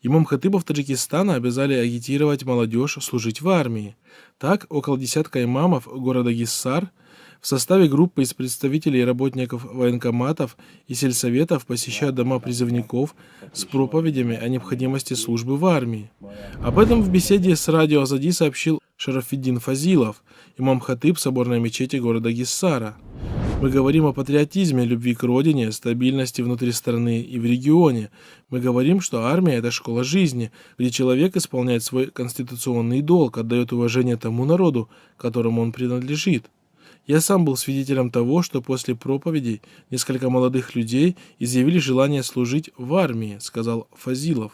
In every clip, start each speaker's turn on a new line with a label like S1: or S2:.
S1: Имам-хатыбов Таджикистана обязали агитировать молодежь служить в армии. Так, около десятка имамов города Гиссар в составе группы из представителей и работников военкоматов и сельсоветов посещают дома призывников с проповедями о необходимости службы в армии. Об этом в беседе с радио Азади сообщил Шарафиддин Фазилов, имам-хатыб соборной мечети города Гиссара. Мы говорим о патриотизме, любви к родине, стабильности внутри страны и в регионе. Мы говорим, что армия – это школа жизни, где человек исполняет свой конституционный долг, отдает уважение тому народу, которому он принадлежит. Я сам был свидетелем того, что после проповедей несколько молодых людей изъявили желание служить в армии, сказал Фазилов.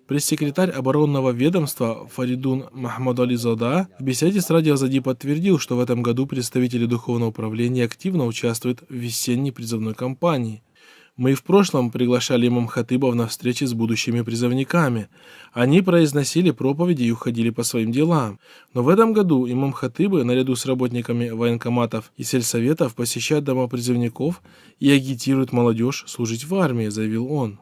S1: Пресс-секретарь оборонного ведомства Фаридун Махмадализада в беседе с радио Азади подтвердил, что в этом году представители духовного управления активно участвуют в весенней призывной кампании. Мы и в прошлом приглашали имам-хатыбов на встречи с будущими призывниками. Они произносили проповеди и уходили по своим делам. Но в этом году имам-хатыбы, наряду с работниками военкоматов и сельсоветов, посещают дома призывников и агитируют молодежь служить в армии, заявил он.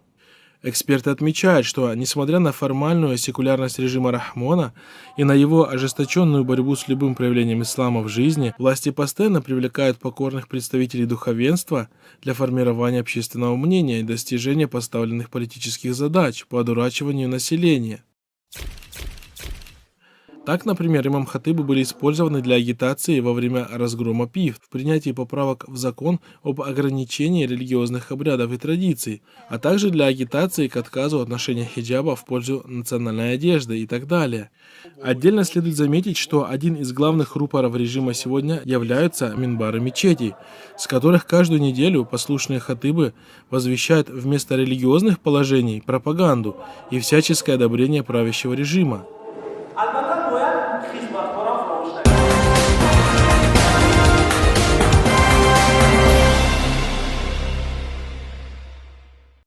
S1: Эксперты отмечают, что, несмотря на формальную секулярность режима Рахмона и на его ожесточенную борьбу с любым проявлением ислама в жизни, власти постоянно привлекают покорных представителей духовенства для формирования общественного мнения и достижения поставленных политических задач по одурачиванию населения. Так, например, имам-хатыбы были использованы для агитации во время разгрома ПИФ, в принятии поправок в закон об ограничении религиозных обрядов и традиций, а также для агитации к отказу от ношения хиджаба в пользу национальной одежды и так далее. Отдельно следует заметить, что один из главных рупоров режима сегодня являются минбары мечетей, с которых каждую неделю послушные хатыбы возвещают вместо религиозных положений пропаганду и всяческое одобрение правящего режима.